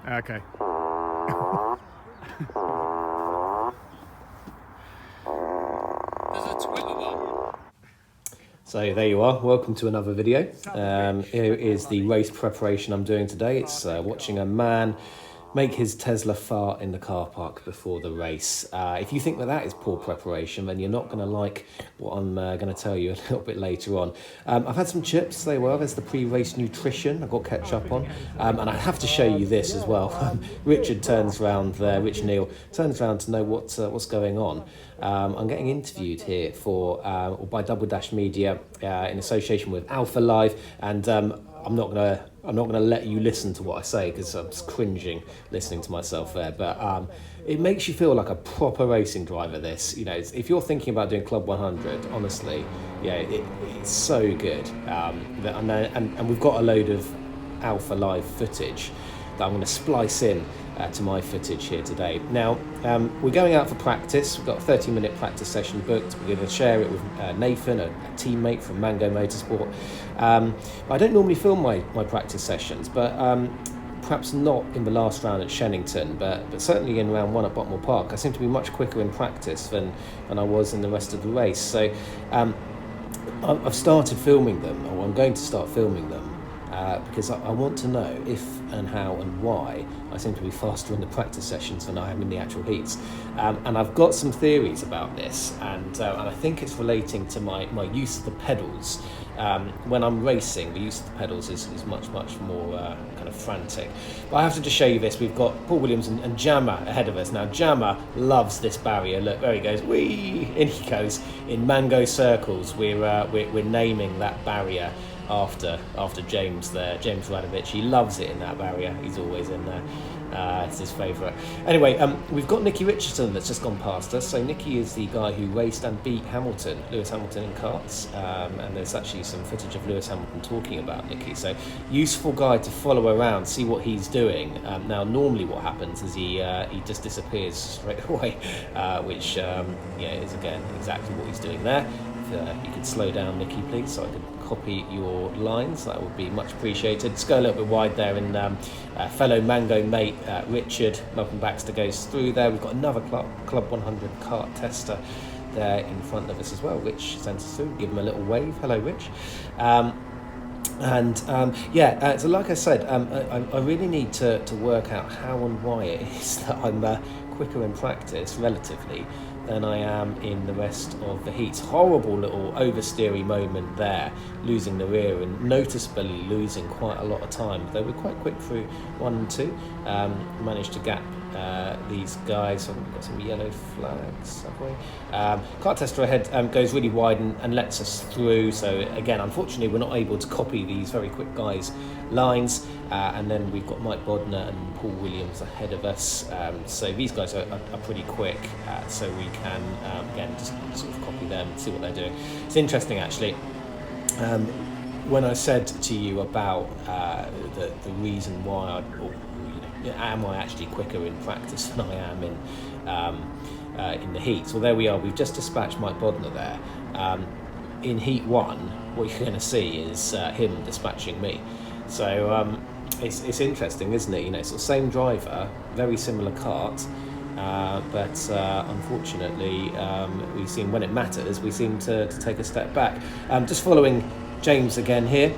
Okay. There's a Twitter one. So there you are, welcome to another video. Here is the race preparation I'm doing today. It's watching a man make his Tesla fart in the car park before the race. If you think that that is poor preparation, then you're not going to like what I'm going to tell you a little bit later on. I've had some chips, there you are, there's the pre-race nutrition I've got ketchup on. And I have to show you this as well. Richard turns round there, Rich Neal turns round to know what's going on. I'm getting interviewed here by Double Dash Media in association with Alpha Live, and I'm not gonna let you listen to what I say because I'm just cringing listening to myself there. But it makes you feel like a proper racing driver. This, if you're thinking about doing Club 100, honestly, yeah, it's so good. And we've got a load of Alpha Live footage that I'm going to splice in to my footage here today. Now, we're going out for practice. We've got a 30-minute practice session booked. We're going to share it with Nathan, a teammate from Mango Motorsport. I don't normally film my practice sessions, but perhaps not in the last round at Shennington, but certainly in round one at Botmore Park. I seem to be much quicker in practice than I was in the rest of the race. So I've started filming them, or I'm going to start filming them, because I want to know if and how and why I seem to be faster in the practice sessions than I am in the actual heats. And I've got some theories about this, and I think it's relating to my use of the pedals. When I'm racing, the use of the pedals is much more kind of frantic. But I have to just show you this. We've got Paul Williams and Jammer ahead of us. Now, Jammer loves this barrier. Look, there he goes. Whee! In he goes. In Mango circles, we're naming that barrier after James there, James Radovich. He loves it in that barrier. He's always in there. It's his favourite. Anyway, we've got Nicky Richardson that's just gone past us. So Nicky is the guy who raced and beat Lewis Hamilton in karts. And there's actually some footage of Lewis Hamilton talking about Nicky. So useful guy to follow around, see what he's doing. Now, normally what happens is he just disappears straight away, which is again exactly what he's doing there. If you could slow down, Nicky, please, so I could copy your lines, that would be much appreciated. Let's go a little bit wide there, and fellow Mango mate Richard Malcolm Baxter goes through there. We've got another Club 100 kart tester there in front of us as well. Rich sent us through, give him a little wave. Hello, Rich. So like I said, I really need to work out how and why it is that I'm quicker in practice relatively than I am in the rest of the heats. Horrible little oversteery moment there, losing the rear and noticeably losing quite a lot of time. Though we're quite quick through 1 and 2, managed to gap these guys. So we've got some yellow flags, have we? Kart tester ahead goes really wide and lets us through. So again, unfortunately, we're not able to copy these very quick guys' lines. And then we've got Mike Bodner and Paul Williams ahead of us. So these guys are pretty quick. So we can, again, just sort of copy them and see what they're doing. It's interesting, actually. When I said to you about the reason why am I actually quicker in practice than I am in the heats? Well, there we are. We've just dispatched Mike Bodner there. In heat 1, what you're going to see is him dispatching me. So it's interesting, isn't it? Sort of same driver, very similar kart, but unfortunately, we seem, when it matters, we seem to take a step back. Just following James again here,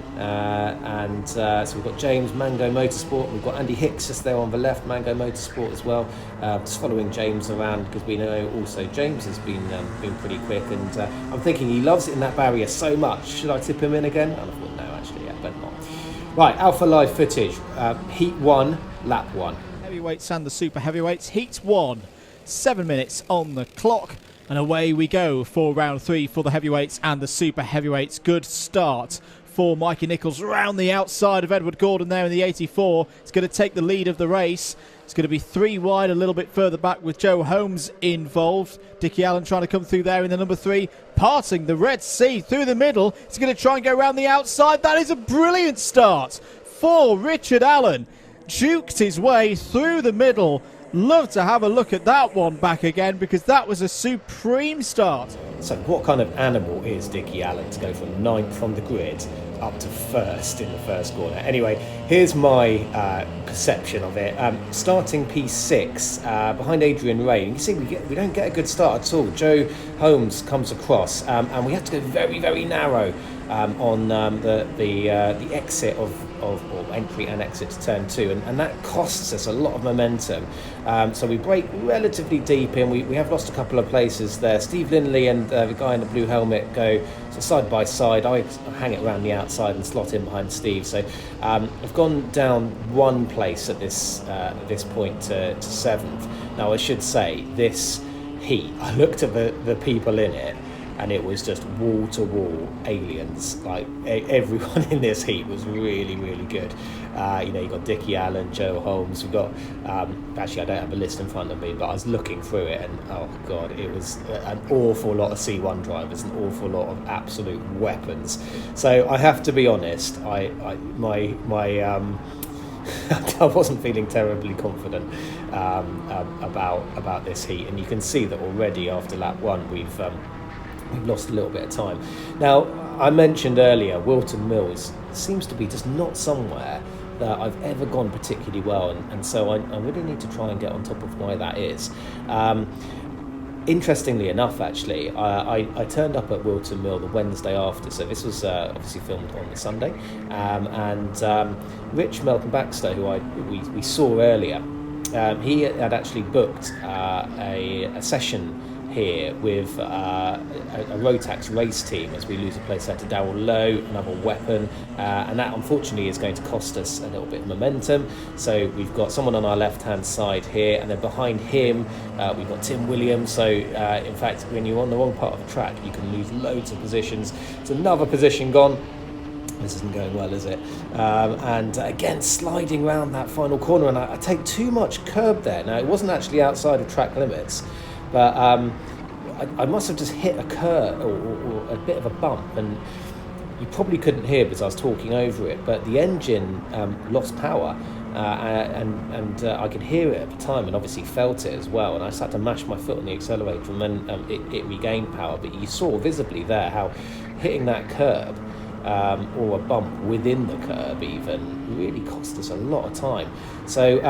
so we've got James, Mango Motorsport. We've got Andy Hicks just there on the left, Mango Motorsport as well. Just following James around because we know also James has been pretty quick, and I'm thinking he loves it in that barrier so much. Should I tip him in again? And I thought no, actually, yeah, better not. Right, Alpha Live footage. Heat 1, lap 1. Heavyweights and the super heavyweights. Heat 1, 7 minutes on the clock. And away we go for round 3 for the heavyweights and the super heavyweights. Good start for Mikey Nicholls round the outside of Edward Gordon there in the 84. It's going to take the lead of the race. It's going to be 3 wide, a little bit further back with Joe Holmes involved. Dickie Allen trying to come through there in the number 3, parting the Red Sea through the middle. He's going to try and go around the outside. That is a brilliant start for Richard Allen. Juked his way through the middle Love to have a look at that one back again, because that was a supreme start. So what kind of animal is Dickie Allen to go from 9th on the grid up to 1st in the first corner? Anyway, here's my perception of it. Starting P6 behind Adrian Ray. You can see we don't get a good start at all. Joe Holmes comes across, and we have to go very, very narrow on the exit of or entry and exit to turn 2, and that costs us a lot of momentum. So we brake relatively deep in. We have lost a couple of places there. Steve Lindley and the guy in the blue helmet go side by side. I hang it around the outside and slot in behind Steve. So I've gone down one place at this point to 7th. Now I should say, this heat, I looked at the people in it, and it was just wall-to-wall aliens. Like, everyone in this heat was really, really good. You've got Dickie Allen, Joe Holmes. We've got, actually I don't have a list in front of me, but I was looking through it, and oh God, it was an awful lot of C1 drivers, an awful lot of absolute weapons. So I have to be honest, I wasn't feeling terribly confident about this heat, and you can see that already after lap 1 we've lost a little bit of time. Now, I mentioned earlier, Whilton Mill seems to be just not somewhere that I've ever gone particularly well, and so I really need to try and get on top of why that is. Interestingly enough, actually, I turned up at Whilton Mill the Wednesday after, so this was obviously filmed on the Sunday, and Rich Melton Baxter, who we saw earlier, he had actually booked a session here with a Rotax race team, as we lose a place there to Darrell Lowe, another weapon, and that unfortunately is going to cost us a little bit of momentum. So we've got someone on our left hand side here, and then behind him we've got Tim Williams. So in fact, when you're on the wrong part of the track, you can lose loads of positions. It's another position gone. This isn't going well, is it? And again, sliding round that final corner, and I take too much curb there. Now, it wasn't actually outside of track limits, but I must have just hit a curve or a bit of a bump, and you probably couldn't hear because I was talking over it, but the engine lost power, and I could hear it at the time, and obviously felt it as well, and I just had to mash my foot on the accelerator, and then it regained power. But you saw visibly there how hitting that curb or a bump within the curb even really cost us a lot of time. So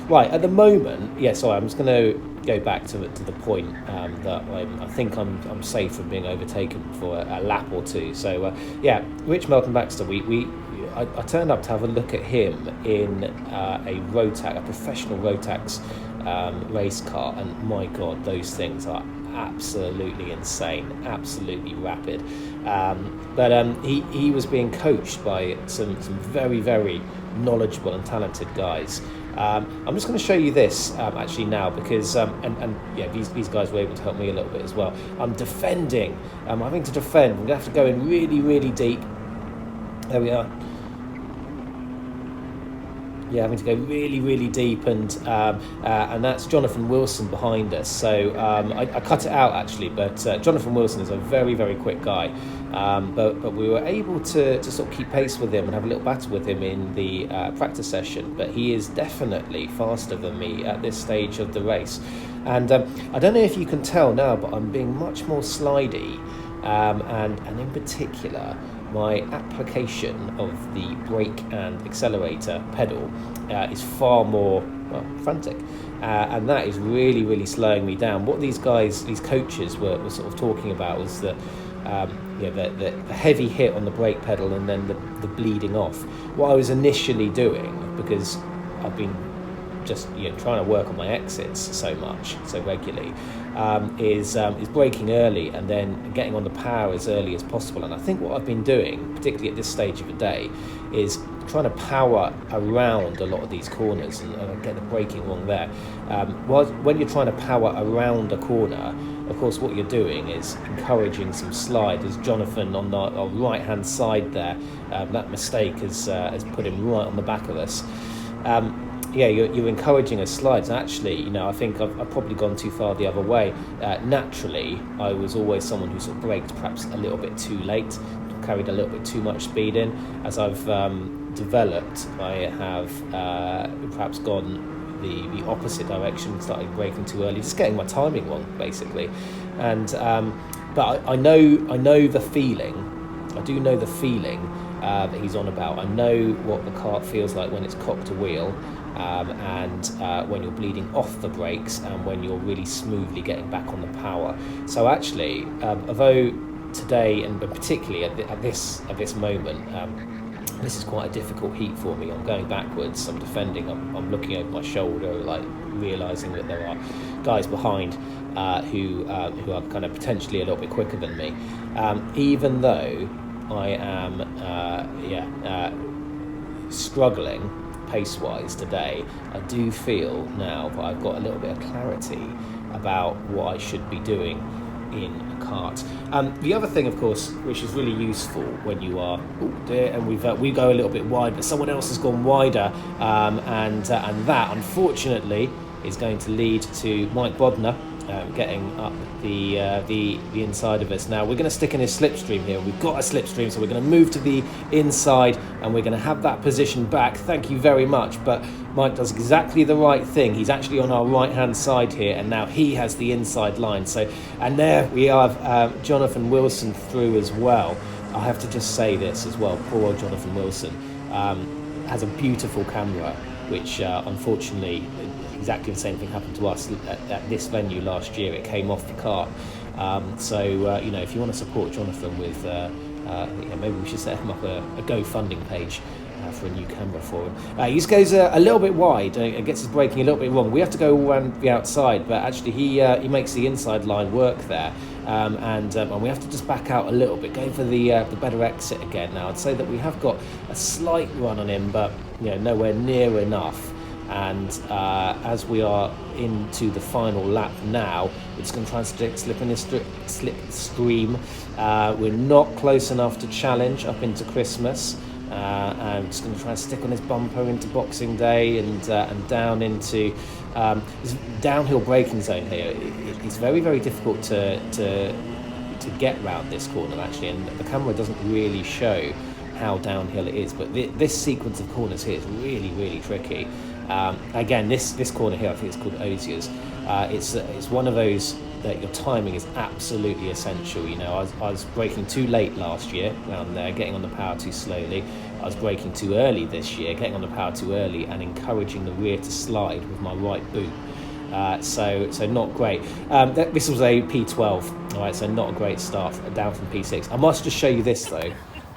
right at the moment, I'm just going to go back to the point that I think I'm safe from being overtaken for a lap or two. So Rich Melton Baxter, I turned up to have a look at him in a professional Rotax race car, and my God, those things are absolutely insane, absolutely rapid. But he was being coached by some very, very knowledgeable and talented guys. I'm just going to show you this actually now, because these guys were able to help me a little bit as well. I'm defending. I'm having to defend. I'm going to have to go in really, really deep. There we are. Yeah, having to go really, really deep, and that's Jonathan Wilson behind us. So I cut it out actually, but Jonathan Wilson is a very, very quick guy. But we were able to sort of keep pace with him and have a little battle with him in the practice session. But he is definitely faster than me at this stage of the race. And I don't know if you can tell now, but I'm being much more slidey, and in particular, my application of the brake and accelerator pedal is far more frantic, and that is really, really slowing me down. What these coaches were sort of talking about was that the heavy hit on the brake pedal and then the bleeding off. What I was initially doing, because I've been just trying to work on my exits so regularly, is braking early and then getting on the power as early as possible. And I think what I've been doing, particularly at this stage of the day, is trying to power around a lot of these corners and get the braking wrong there. When you're trying to power around a corner, of course what you're doing is encouraging some slide. As Jonathan on the right hand side there, that mistake has put him right on the back of us. You're encouraging a slide. So actually, I think I've probably gone too far the other way. Naturally, I was always someone who sort of braked perhaps a little bit too late, carried a little bit too much speed in. As I've developed, I have perhaps gone the opposite direction, started braking too early, just getting my timing wrong basically. And but I know the feeling. I do know the feeling that he's on about. I know what the kart feels like when it's cocked to wheel, and when you're bleeding off the brakes, and when you're really smoothly getting back on the power. So actually, although today, and particularly at this moment, this is quite a difficult heat for me. I'm going backwards, I'm defending, I'm looking over my shoulder, like realising that there are guys behind who are kind of potentially a little bit quicker than me. Even though I am struggling pace-wise today, I do feel now that I've got a little bit of clarity about what I should be doing in a kart. The other thing, of course, which is really useful when you are and we go a little bit wide, but someone else has gone wider, and that unfortunately is going to lead to Mike Bodner getting up the inside of us. Now we're going to stick in his slipstream here. We've got a slipstream, so we're going to move to the inside and we're going to have that position back. Thank you very much. But Mike does exactly the right thing. He's actually on our right hand side here, and now he has the inside line. So, and there we have Jonathan Wilson through as well. I have to just say this as well. Poor old Jonathan Wilson has a beautiful camera, which unfortunately, exactly the same thing happened to us at this venue last year. It came off the cart. So you know, if you want to support Jonathan with, maybe we should set him up a GoFundMe page for a new camera for him. He just goes a little bit wide and gets his braking a little bit wrong. We have to go all around the outside, but actually he makes the inside line work there. And we have to just back out a little bit, go for the better exit again. Now I'd say that we have got a slight run on him, but you know, nowhere near enough. And as we are into the final lap now, we're just going to try and slip in this slipstream. We're not close enough to challenge up into Christmas. I'm just going to try and stick on his bumper into Boxing Day and down into this downhill braking zone here. It's very, very difficult to get round this corner actually, and the camera doesn't really show how downhill it is. But this sequence of corners here is really, really tricky. Again, this corner here, I think it's called Osiers. It's one of those that your timing is absolutely essential. You know, I was braking too late last year around there, getting on the power too slowly. I was braking too early this year, getting on the power too early and encouraging the rear to slide with my right boot. So not great. This was a P12, all right, so not a great start, down from P6. I must just show you this though.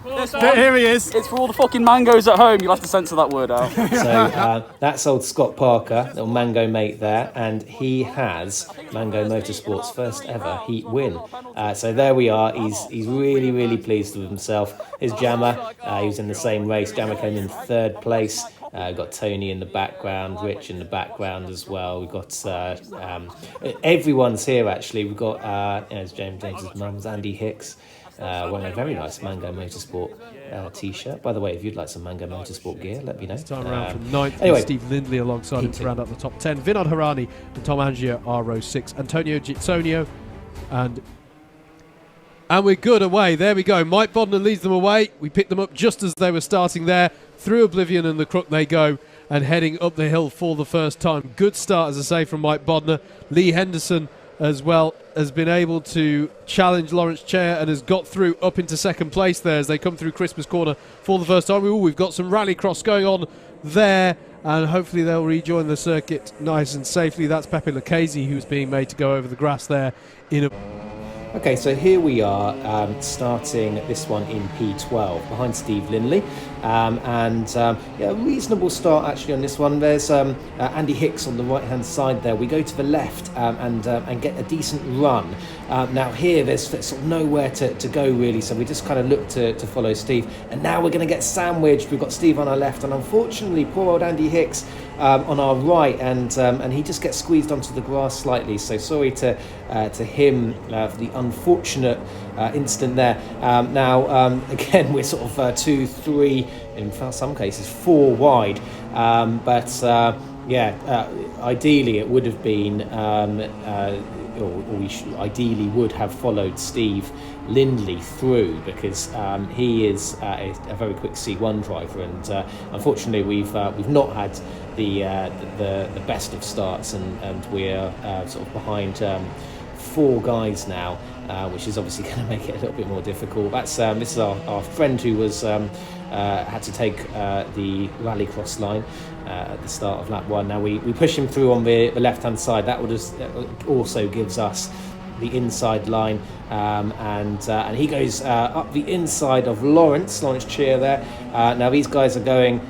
Here he is. It's for all the fucking mangoes at home. You'll have to censor that word out. So that's old Scott Parker, little Mango mate there, and he has Mango Motorsport's first ever heat win. So there we are. He's really, really pleased with himself. His Jammer, he was in the same race. Jammer came in third place. Got Tony in the background, Rich in the background as well. We've got everyone's here actually. We've got James's mum's Andy Hicks. Wearing a very nice Mango Motorsport t-shirt. By the way, if you'd like some Mango Motorsport gear, let me know. This time around from 9th, anyway, Steve Lindley alongside him to round up the top 10. Vinod Harani and Tom Angier are row 6. Antonio Gitsonio and we're good away. There we go. Mike Bodner leads them away. We picked them up just as they were starting there. Through Oblivion and the Crook they go, and heading up the hill for the first time. Good start, as I say, from Mike Bodner. Lee Henderson as well has been able to challenge Lawrence Chair and has got through up into second place there as they come through Christmas Corner for the first time. We've got some rallycross going on there, and hopefully they'll rejoin the circuit nice and safely. That's Pepe Lucchese who's being made to go over the grass there in a... Okay, so here we are starting this one in P12 behind Steve Lindley, a reasonable start actually on this one. There's Andy Hicks on the right hand side there. We go to the left and get a decent run. Now here there's sort of nowhere to go really, so we just kind of look to follow Steve, and now we're going to get sandwiched. We've got Steve on our left and unfortunately poor old Andy Hicks on our right, and he just gets squeezed onto the grass slightly, so sorry to him for the unfortunate incident there. Again, we're sort of 2, 3, in some cases 4 wide, ideally it would have been we ideally would have followed Steve Lindley through, because he is a very quick C1 driver, and unfortunately we've not had the best of starts, and we're sort of behind 4 guys now, which is obviously going to make it a little bit more difficult. This is our friend who was had to take the rallycross line at the start of lap 1. Now we push him through on the left hand side. That also gives us the inside line, and he goes up the inside of Lawrence Cheer there. Now these guys are going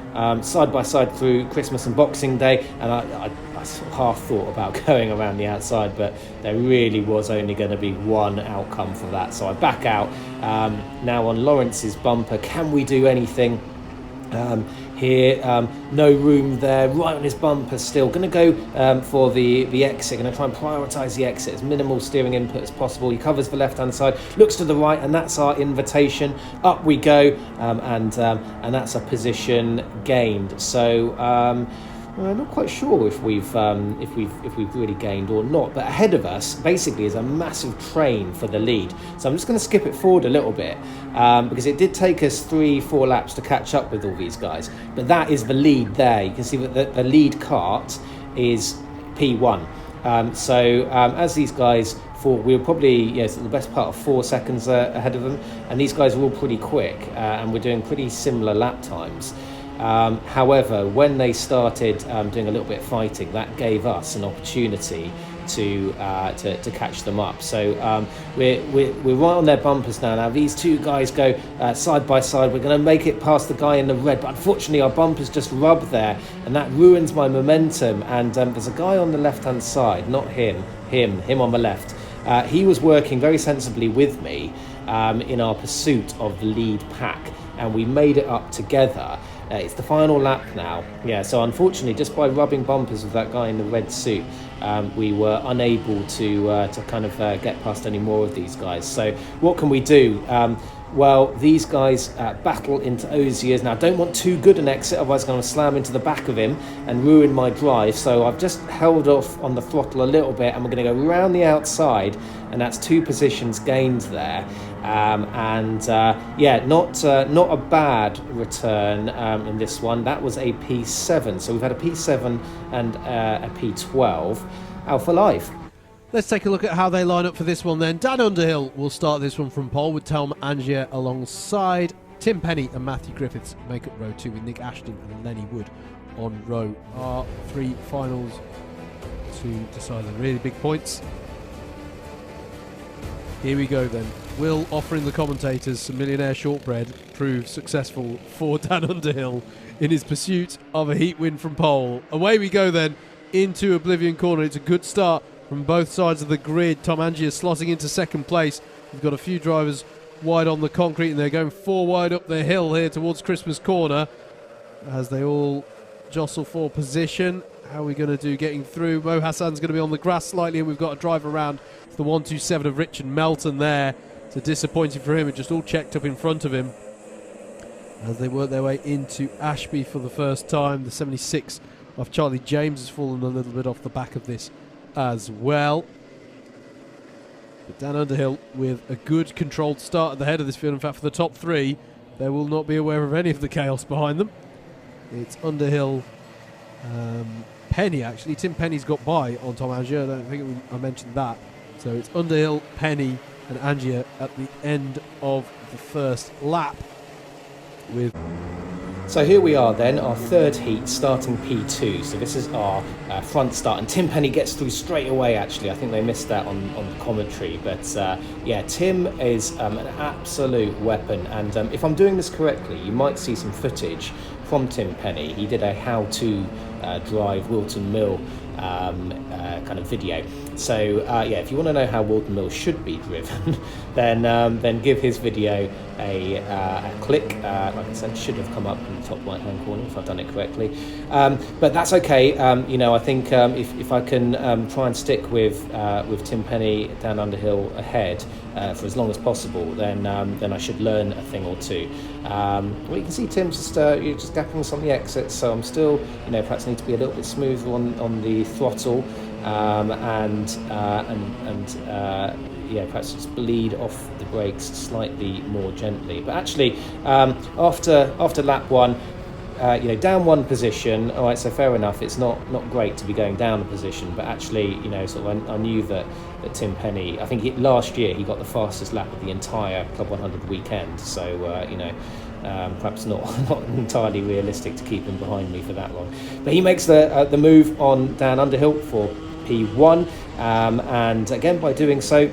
side by side through Christmas and Boxing Day, and I sort of half thought about going around the outside, but there really was only going to be one outcome for that, so I back out. Now on Lawrence's bumper, can we do anything here? No room there, right on his bumper still. Going to go for the exit, going to try and prioritise the exit, as minimal steering input as possible. He covers the left hand side, looks to the right, and that's our invitation. Up we go, and that's a position gained. So I'm not quite sure if we've really gained or not, but ahead of us basically is a massive train for the lead. So I'm just going to skip it forward a little bit, because it did take us 3-4 laps to catch up with all these guys. But that is the lead there. You can see that the lead kart is P1. As these guys thought, we were probably the best part of 4 seconds ahead of them, and these guys are all pretty quick, and we're doing pretty similar lap times. However, when they started doing a little bit of fighting, that gave us an opportunity to catch them up. So we're right on their bumpers now. Now these 2 guys go side by side. We're going to make it past the guy in the red, but unfortunately our bumpers just rub there, and that ruins my momentum. And there's a guy on the left hand side, not him on the left. He was working very sensibly with me in our pursuit of the lead pack, and we made it up together. It's the final lap now. So unfortunately, just by rubbing bumpers with that guy in the red suit, we were unable to kind of get past any more of these guys. So what can we do? Well, these guys battle into Ozier's. Now, I don't want too good an exit, otherwise I'm going to slam into the back of him and ruin my drive. So I've just held off on the throttle a little bit, and we're going to go around the outside, and that's 2 positions gained there. Not a bad return in this one. That was a P7. So we've had a P7 and a P12. Alpha Live. Let's take a look at how they line up for this one then. Dan Underhill will start this one from pole with Tom Angier alongside. Tim Penny and Matthew Griffiths make up row 2 with Nick Ashton and Lenny Wood on row R3 finals to decide the really big points. Here we go then. Will offering the commentators some millionaire shortbread prove successful for Dan Underhill in his pursuit of a heat win from pole? Away we go then into Oblivion Corner. It's a good start from both sides of the grid. Tom Angier slotting into second place. We've got a few drivers wide on the concrete, and they're going 4 wide up the hill here towards Christmas Corner as they all jostle for position. How are we going to do getting through? Mo Hassan's going to be on the grass slightly, and we've got a drive around the 127 of Richard Melton there. It's a disappointing for him. It just all checked up in front of him as they work their way into Ashby for the first time. The 76 of Charlie James has fallen a little bit off the back of this as well. But Dan Underhill with a good controlled start at the head of this field. In fact, for the top 3, they will not be aware of any of the chaos behind them. It's Underhill, Penny actually. Tim Penny's got by on Tom Angier. I don't think I mentioned that. So it's Underhill, Penny and Angier at the end of the first lap. So here we are then, our third heat, starting P2. So this is our front start, and Tim Penny gets through straight away actually. I think they missed that on the commentary, but Tim is an absolute weapon, and if I'm doing this correctly, you might see some footage from Tim Penny. He did a how-to drive Whilton Mill kind of video. So if you want to know how Whilton Mill should be driven, then give his video a click. Like I said, should have come up in the top right hand corner if I've done it correctly. But that's okay. I think if I can try and stick with Tim Penny, Dan Underhill ahead for as long as possible, then I should learn a thing or two. You can see Tim's just gapping us on the exits, so I'm still perhaps need to be a little bit smoother on the throttle. yeah, perhaps just bleed off the brakes slightly more gently. But actually, after lap 1, down 1 position. All right, so fair enough. It's not great to be going down a position, but actually, I knew that Tim Penny. I think last year he got the fastest lap of the entire Club 100 weekend. So perhaps not entirely realistic to keep him behind me for that long. But he makes the move on Dan Underhill for P1, and again by doing so,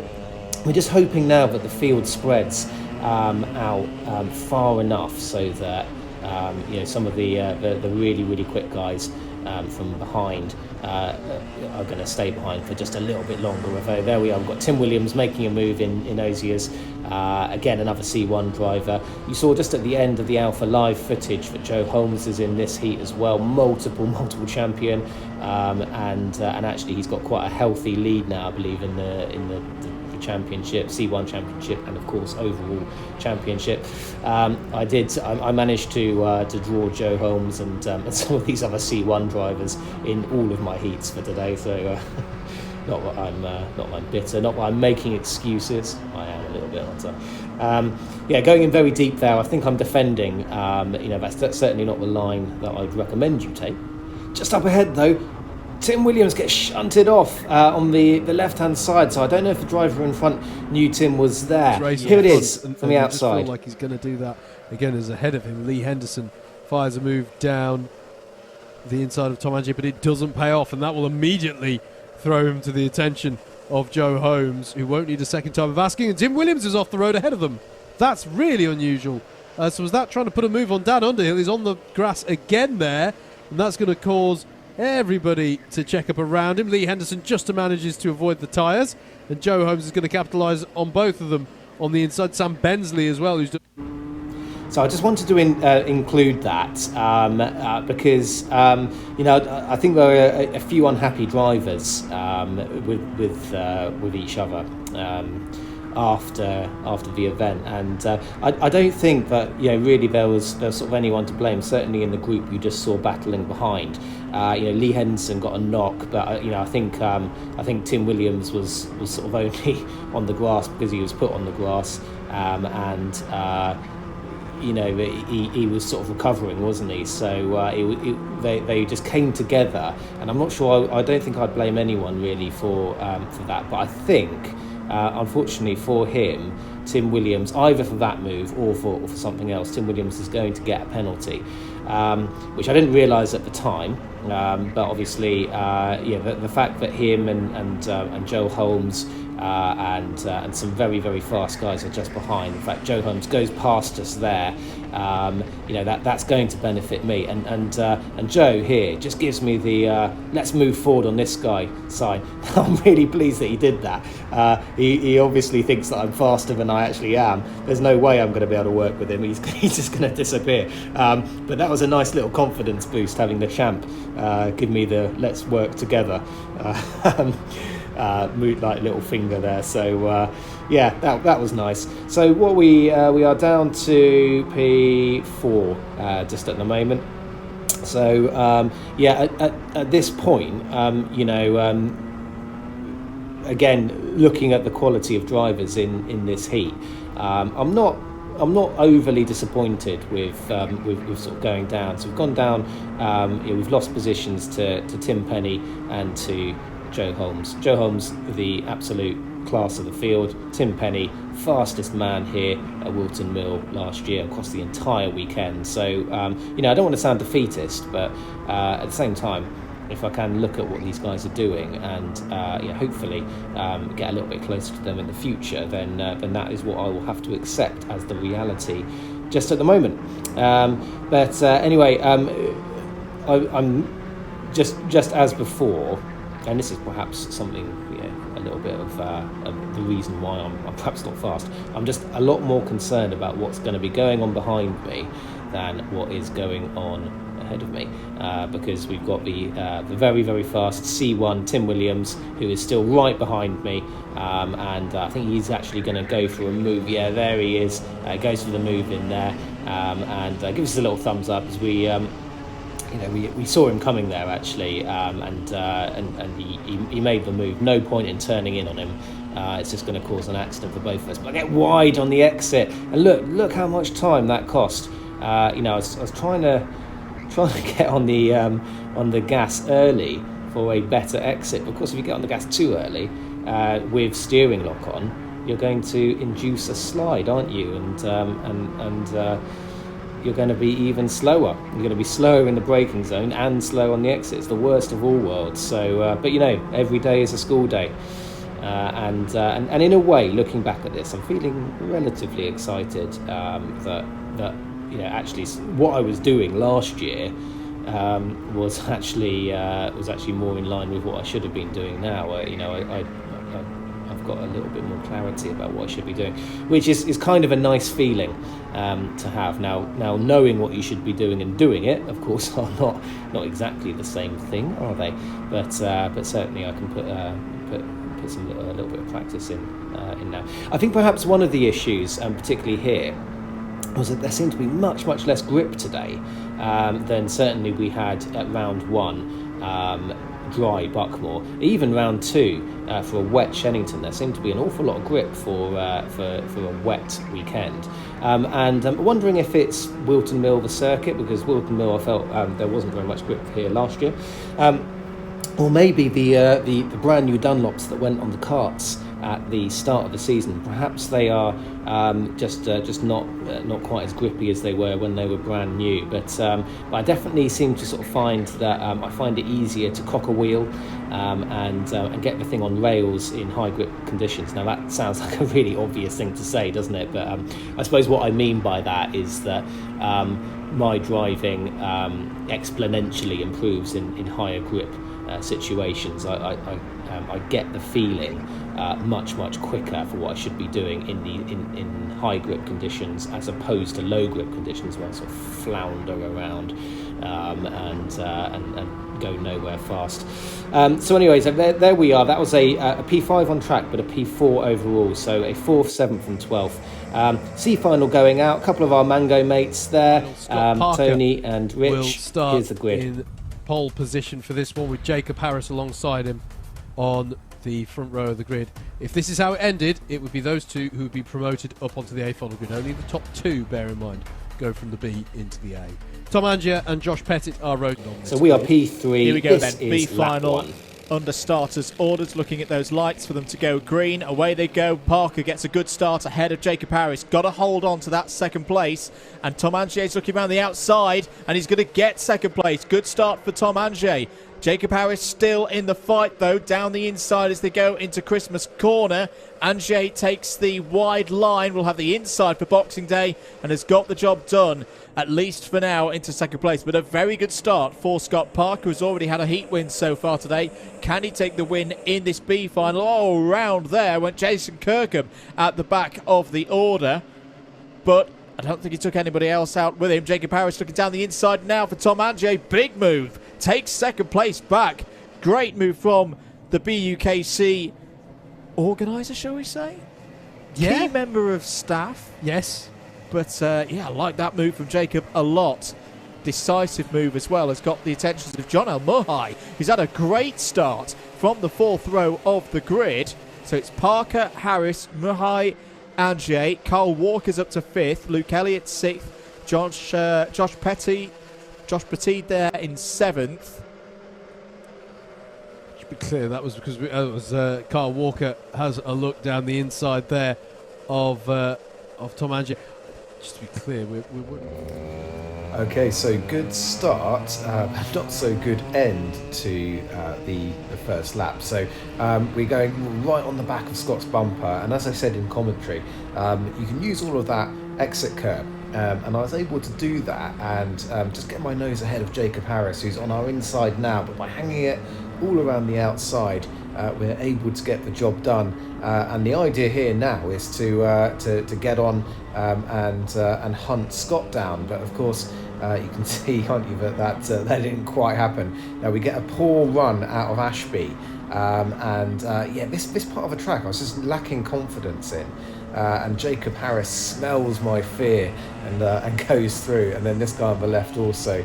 we're just hoping now that the field spreads out far enough so that some of the really quick guys from behind are going to stay behind for just a little bit longer. Although there we are, we've got Tim Williams making a move in Osiers. Again, another C1 driver. You saw just at the end of the Alpha Live footage that Joe Holmes is in this heat as well, multiple champion, and actually he's got quite a healthy lead now, I believe, in the championship, C1 championship, and of course overall championship. I managed to draw Joe Holmes and some of these other C1 drivers in all of my heats for today. So not that I'm bitter, not that I'm making excuses. I am a little bit on top. Going in very deep there. I think I'm defending. That's certainly not the line that I'd recommend you take. Just up ahead though, Tim Williams gets shunted off on the left-hand side, so I don't know if the driver in front knew Tim was there. Here it is from the outside. I feel like he's going to do that again as ahead of him. Lee Henderson fires a move down the inside of Tom Angier, but it doesn't pay off, and that will immediately throw him to the attention of Joe Holmes, who won't need a second time of asking, and Tim Williams is off the road ahead of them. That's really unusual. So was that trying to put a move on Dan Underhill? He's on the grass again there, and that's going to cause everybody to check up around him. Lee Henderson just manages to avoid the tyres, and Joe Holmes is going to capitalise on both of them on the inside. Sam Bensley as well, So I just wanted to include that because I think there are a few unhappy drivers with each other after the event, and I don't think that really there was sort of anyone to blame. Certainly in the group you just saw battling behind. Lee Henderson got a knock, but I think Tim Williams was sort of only on the grass because he was put on the grass, and he was sort of recovering, wasn't he? So they just came together, and I'm not sure. I don't think I'd blame anyone really for that, but I think. Unfortunately for him, Tim Williams, either for that move or for something else, Tim Williams is going to get a penalty, which I didn't realise at the time. But obviously, the fact that him and Joe Holmes and some very fast guys are just behind. In fact, Joe Holmes goes past us there. That's going to benefit me. And Joe here just gives me the let's move forward on this guy sign. I'm really pleased that he did that. He obviously thinks that I'm faster than I actually am. There's no way I'm going to be able to work with him. He's just going to disappear. But that was a nice little confidence boost, having the champ give me the let's work together like little finger there. So that was nice. So what we are down to P4 just at the moment. So at this point, again, looking at the quality of drivers in this heat, I'm not overly disappointed with sort of going down. So we've gone down. We've lost positions to Tim Penny and to Joe Holmes. Joe Holmes, the absolute class of the field. Tim Penny, fastest man here at Whilton Mill last year across the entire weekend. So I don't want to sound defeatist, but at the same time, if I can look at what these guys are doing and hopefully get a little bit closer to them in the future, then that is what I will have to accept as the reality just at the moment. Anyway, I'm just as before, and this is perhaps something, a little bit of the reason why I'm perhaps not fast. I'm just a lot more concerned about what's going to be going on behind me than what is going on ahead of me, because we've got the very fast C1 Tim Williams, who is still right behind me, and I think he's actually going to go for a move. Yeah, there he is. Goes for the move in there, and gives us a little thumbs up as we we saw him coming there actually, and he made the move. No point in turning in on him. It's just going to cause an accident for both of us. But I get wide on the exit, and look how much time that cost. I was trying to get on the gas early for a better exit. Of course, if you get on the gas too early with steering lock on, you're going to induce a slide, aren't you? And you're going to be even slower. You're going to be slower in the braking zone and slow on the exit. It's the worst of all worlds. So, but every day is a school day. And in a way, looking back at this, I'm feeling relatively excited that actually what I was doing last year was actually more in line with what I should have been doing now. I've got a little bit more clarity about what I should be doing, which is kind of a nice feeling to have. Now knowing what you should be doing and doing it, of course, are not exactly the same thing, are they? But certainly I can put a little bit of practice in now. I think perhaps one of the issues, particularly here, was that there seemed to be much less grip today than certainly we had at round 1, dry Buckmore. Even round 2 for a wet Shennington, there seemed to be an awful lot of grip for a wet weekend. And I'm wondering if it's Whilton Mill, the circuit, because Whilton Mill, I felt there wasn't very much grip here last year. Or maybe the brand new Dunlops that went on the karts at the start of the season. Perhaps they are just not quite as grippy as they were when they were brand new. But I definitely seem to sort of find that I find it easier to cock a wheel and get the thing on rails in high grip conditions. Now that sounds like a really obvious thing to say, doesn't it? But I suppose what I mean by that is that my driving exponentially improves in higher grip situations. I get the feeling much quicker for what I should be doing in high grip conditions as opposed to low grip conditions where I sort of flounder around and go nowhere fast. So anyways, there we are. That was a P5 on track, but a P4 overall, so a 4th, 7th and 12th. C final going out. A couple of our Mango mates there, Tony and Rich. Will start Here's the grid. In pole position for this one with Jacob Harris alongside him on the front row of the grid. If this is how it ended, it would be those two who would be promoted up onto the A final grid. Only the top 2, bear in mind, go from the B into the A. Tom Angier and Josh Pettit are rotated on this. So we are P3. Here we go this then. B is lap final. 1. Under starters orders, looking at those lights for them to go green. Away they go. Parker gets a good start ahead of Jacob Harris. Got to hold on to that second place. And Tom Angier's looking around the outside, and he's going to get second place. Good start for Tom Angier. Jacob Harris still in the fight, though, down the inside as they go into Christmas Corner. Angier takes the wide line, will have the inside for Boxing Day, and has got the job done, at least for now, into second place. But a very good start for Scott Parker, who's already had a heat win so far today. Can he take the win in this B final? Oh, round there went Jason Kirkham at the back of the order. But I don't think he took anybody else out with him. Jacob Harris looking down the inside now for Tom Angier. Big move. Takes second place back. Great move from the BUKC organiser, shall we say? Yeah. Key member of staff. Yes. But, I like that move from Jacob a lot. Decisive move as well. Has got the attentions of John El-Muhai, who's had a great start from the 4th row of the grid. So it's Parker, Harris, Muhai, Angier. Carl Walker's up to 5th. Luke Elliott 6th. Josh Petit there in 7th. To be clear, that was because Carl Walker has a look down the inside there of Tom Angier. Just to be clear, we're Okay, so good start, not so good end to the first lap. So we're going right on the back of Scott's bumper, and as I said in commentary, you can use all of that exit curb. And I was able to do that and just get my nose ahead of Jacob Harris, who's on our inside now, but by hanging it all around the outside, we're able to get the job done. And the idea here now is to get on and hunt Scott down. But of course, you can see, can't you, that didn't quite happen. Now we get a poor run out of Ashby. This part of the track I was just lacking confidence in. and Jacob Harris smells my fear and goes through, and then this guy on the left also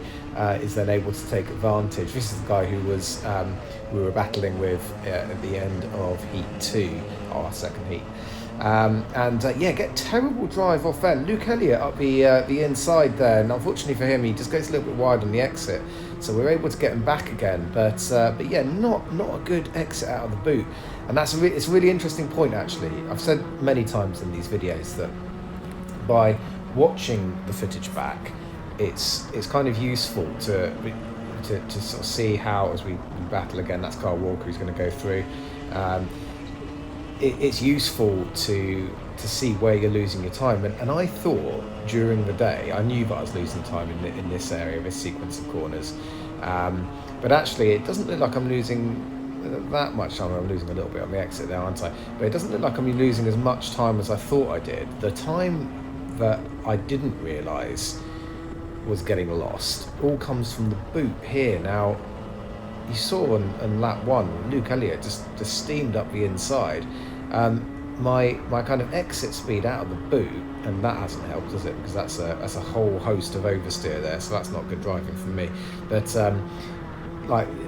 is then able to take advantage. This is the guy who was we were battling with at the end of Heat 2, our second heat. Get terrible drive off there. Luke Elliott up the inside there, and unfortunately for him, he just goes a little bit wide on the exit. So we're able to get him back again, but yeah, not a good exit out of the boot, and it's a really interesting point actually. I've said many times in these videos that by watching the footage back, it's kind of useful to sort of see how, as we battle again, that's Carl Walker who's going to go through. It's useful to see where you're losing your time, and I thought during the day I knew that I was losing time in this area, this sequence of corners, but actually it doesn't look like I'm losing that much time. I'm losing a little bit on the exit there, aren't I? But it doesn't look like I'm losing as much time as I thought I did. The time that I didn't realise was getting lost all comes from the boot here. Now, you saw on lap 1, Luke Elliott just steamed up the inside. My kind of exit speed out of the boot, and that hasn't helped, does it? Because that's a whole host of oversteer there, so that's not good driving for me. But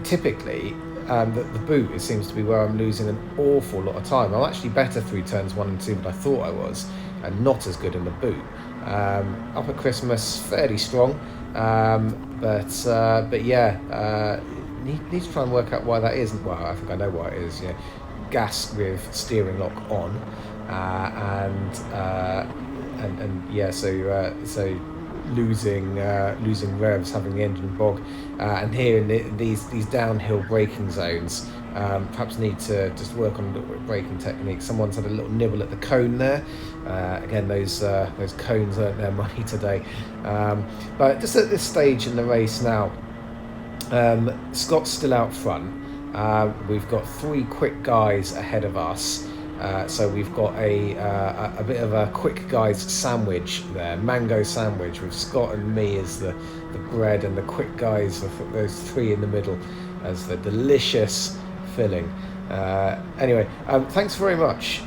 typically, the boot, it seems to be where I'm losing an awful lot of time. I'm actually better through turns 1 and 2 than I thought I was, and not as good in the boot. Up at Christmas, fairly strong, but yeah. Need to try and work out why that is. Well, I think I know why it is. Yeah, gas with steering lock on, and yeah, so losing revs, having the engine bog, and here in these downhill braking zones, perhaps need to just work on a little bit of braking technique. Someone's had a little nibble at the cone there. Again, those cones earned their money today. But just at this stage in the race now, Scott's still out front. We've got 3 quick guys ahead of us, so we've got a bit of a quick guys sandwich there, mango sandwich with Scott and me as the bread, and the quick guys, those 3 in the middle, as the delicious filling. Anyway, thanks very much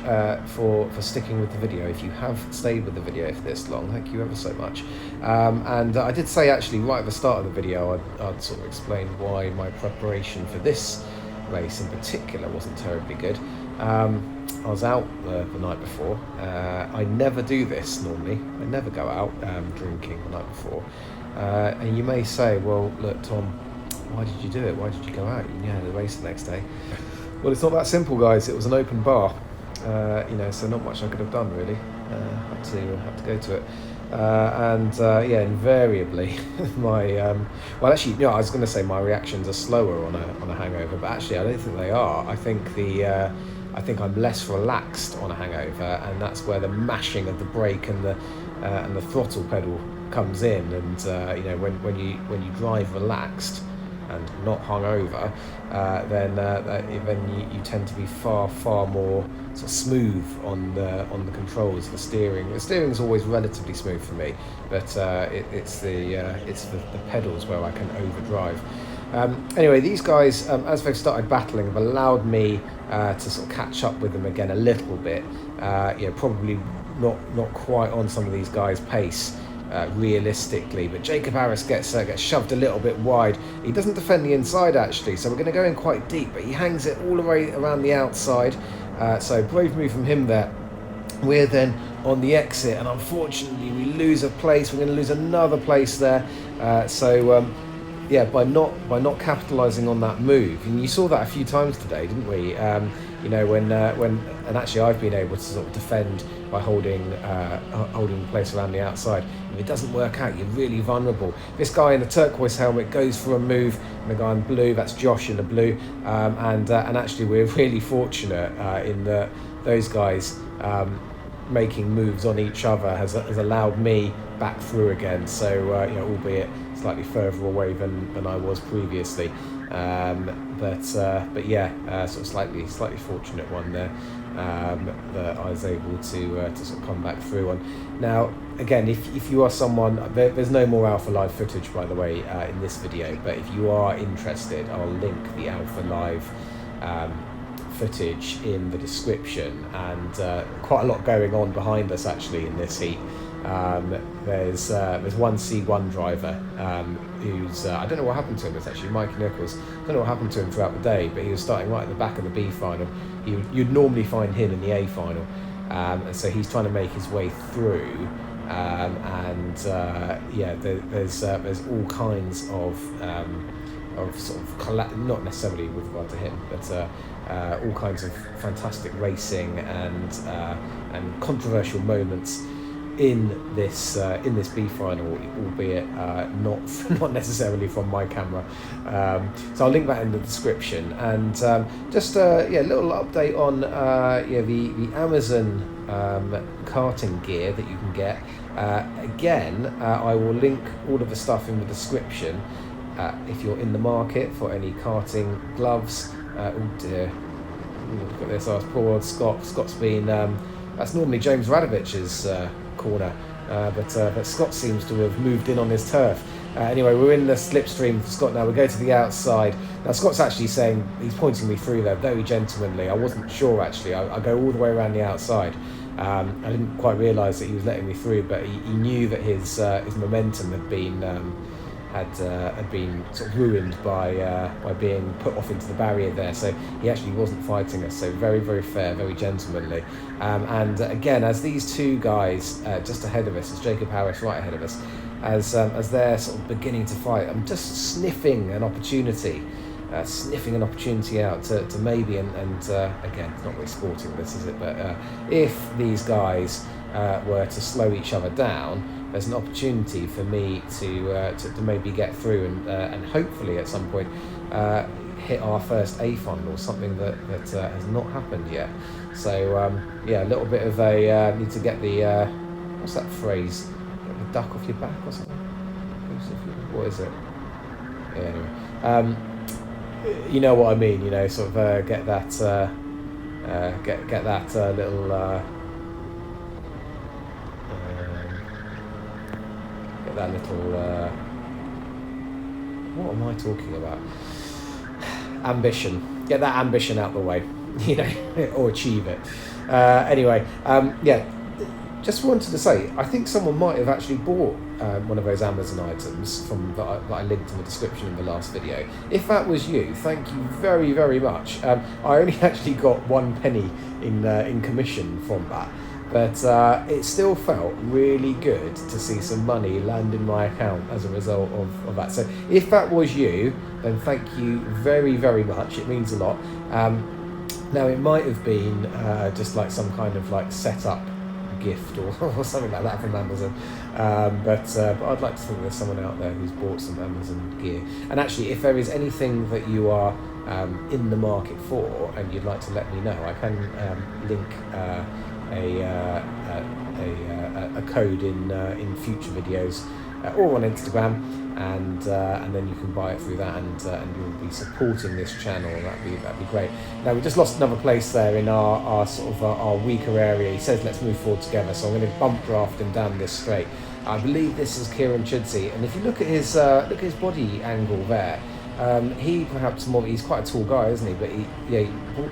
for sticking with the video. If you have stayed with the video for this long, thank you ever so much. And I did say actually right at the start of the video I'd sort of explain why my preparation for this race in particular wasn't terribly good. I was out the night before. I never do this normally. I never go out drinking the night before. And you may say, well, look, Tom, why did you do it? Why did you go out? You had the race the next day. Well, it's not that simple, guys. It was an open bar, so not much I could have done really. Had to go to it, yeah, invariably my I was going to say my reactions are slower on a hangover, but actually I don't think they are. I think I think I'm less relaxed on a hangover, and that's where the mashing of the brake and the throttle pedal comes in. And when you drive relaxed and not hungover, then you tend to be far more sort of smooth on the controls. The steering is always relatively smooth for me, but it's the pedals where I can overdrive. Anyway, these guys, as they've started battling, have allowed me to sort of catch up with them again a little bit. Probably not quite on some of these guys' pace. Realistically, but Jacob Harris gets shoved a little bit wide. He doesn't defend the inside actually, so we're going to go in quite deep, but he hangs it all the way around the outside, so brave move from him there. We're then on the exit, and unfortunately we lose a place. We're going to lose another place there, by not capitalising on that move. And you saw that a few times today, didn't we? And actually I've been able to sort of defend by holding the place around the outside. If it doesn't work out, you're really vulnerable. This guy in the turquoise helmet goes for a move, and the guy in blue, that's Josh in the blue, and actually we're really fortunate in that those guys making moves on each other has allowed me back through again, so albeit slightly further away than I was previously, but yeah, sort of slightly fortunate one there, that I was able to sort of come back through on. Now again, if you are someone, there's no more Alpha Live footage by the way in this video, but if you are interested, I'll link the Alpha Live footage in the description, and quite a lot going on behind us actually in this heat. There's one C1 driver who's I don't know what happened to him. It's actually Mikey Nichols. I don't know what happened to him throughout the day, but he was starting right at the back of the B final. You'd normally find him in the A final, and so he's trying to make his way through. There's all kinds of sort of not necessarily with regard to him, but all kinds of fantastic racing and controversial moments in this B final, albeit not necessarily from my camera. So I'll link that in the description, and just a little update on the Amazon karting gear that you can get. Again, I will link all of the stuff in the description if you're in the market for any karting gloves. Oh dear, look at this, poor old Scott. Scott's been that's normally James Radovich's corner, but Scott seems to have moved in on his turf. Anyway, we're in the slipstream for Scott now. We go to the outside. Now Scott's actually saying, he's pointing me through there very gentlemanly. I wasn't sure actually. I go all the way around the outside. I didn't quite realise that he was letting me through, but he knew that his momentum had been sort of ruined by being put off into the barrier there. So he actually wasn't fighting us. So very, very fair, very gentlemanly. And again, as these two guys just ahead of us, as Jacob Harris right ahead of us, as they're sort of beginning to fight, I'm just sniffing an opportunity out to maybe, and again, it's not really sporting this, is it? But if these guys were to slow each other down, there's an opportunity for me to maybe get through and hopefully at some point hit our first A final, or something that has not happened yet. So a little bit of a need to get the what's that phrase? Get the duck off your back or something? What is it? Yeah, anyway. You know what I mean, sort of get that little get that little what am I talking about? Ambition. Get that ambition out the way, or achieve it. Anyway, just wanted to say, I think someone might have actually bought one of those Amazon items that I linked in the description in the last video. If that was you, thank you very, very much. I only actually got 1 penny in commission from that, but it still felt really good to see some money land in my account as a result of that. So if that was you, then thank you very, very much. It means a lot. Now it might have been just like some kind of like setup gift or something like that from Amazon, but I'd like to think there's someone out there who's bought some Amazon gear. And actually, if there is anything that you are in the market for and you'd like to let me know, I can link a code in future videos or on Instagram, and then you can buy it through that, and you'll be supporting this channel. That'd be great. Now we just lost another place there in our sort of our weaker area. He says let's move forward together, so I'm going to bump draft him down this straight. I believe this is Kieran Chidsey, and if you look at his body angle there, he's quite a tall guy, isn't he? But he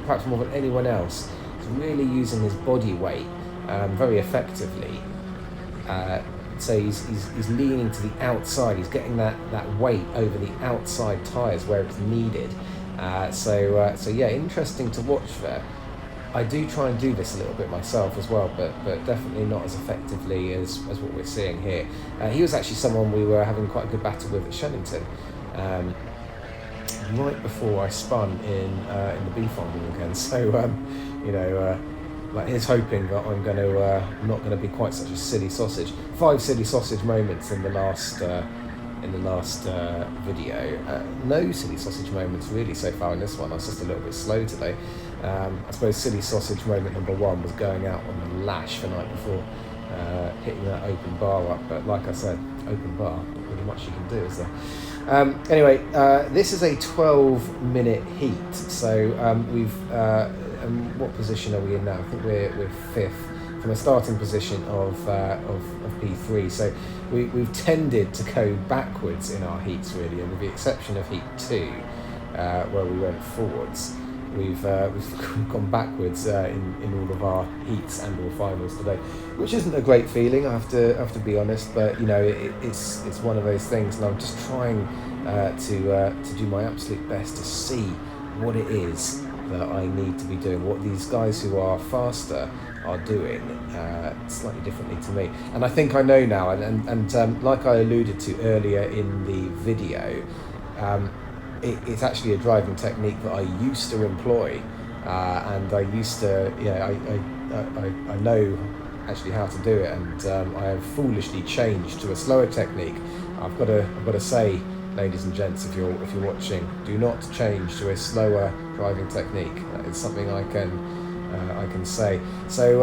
perhaps more than anyone else, is really using his body weight very effectively. So he's leaning to the outside. He's getting that weight over the outside tyres where it's needed. So interesting to watch there. I do try and do this a little bit myself as well, but definitely not as effectively as what we're seeing here. He was actually someone we were having quite a good battle with at Shellington, right before I spun in the B final again. So like he's hoping that I'm not going to be quite such a silly sausage. 5 silly sausage moments in the last video. No silly sausage moments really so far in this one. I was just a little bit slow today. I suppose silly sausage moment number 1 was going out on the lash the night before, hitting that open bar up. But like I said, open bar, not really much you can do, is there? Anyway, this is a 12-minute heat. So we've. What position are we in now? I think we're 5th from a starting position of P3. So we've tended to go backwards in our heats really, and with the exception of heat 2, where we went forwards. we've gone backwards in all of our heats and or finals today, which isn't a great feeling. I have to be honest, but you know it's one of those things, and I'm just trying to do my absolute best to see what it is that I need to be doing, what these guys who are faster are doing slightly differently to me. And I think I know now, and like I alluded to earlier in the video, it's actually a driving technique that I used to employ, and I used to, I know actually how to do it, and I have foolishly changed to a slower technique. I've got to say, ladies and gents, if you're watching, do not change to a slower driving technique. That is something I can say. So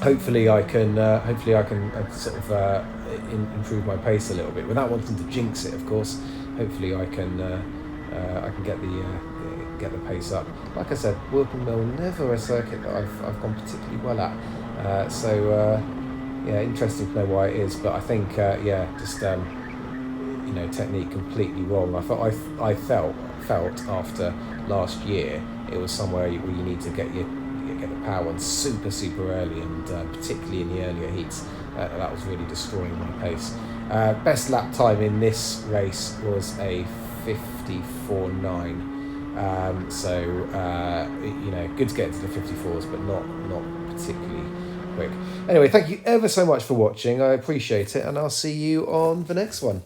hopefully I can sort of improve my pace a little bit without wanting to jinx it, of course. Hopefully I can get the pace up. Like I said, Whilton Mill, never a circuit that I've gone particularly well at. Interesting to know why it is, but I think technique completely wrong. I felt after last year it was somewhere where you need to get the power on super early, and particularly in the earlier heats. That was really destroying my pace. Best lap time in this race was a 54.9. Good to get into the 54s, but not particularly quick. Anyway, thank you ever so much for watching. I appreciate it, and I'll see you on the next one.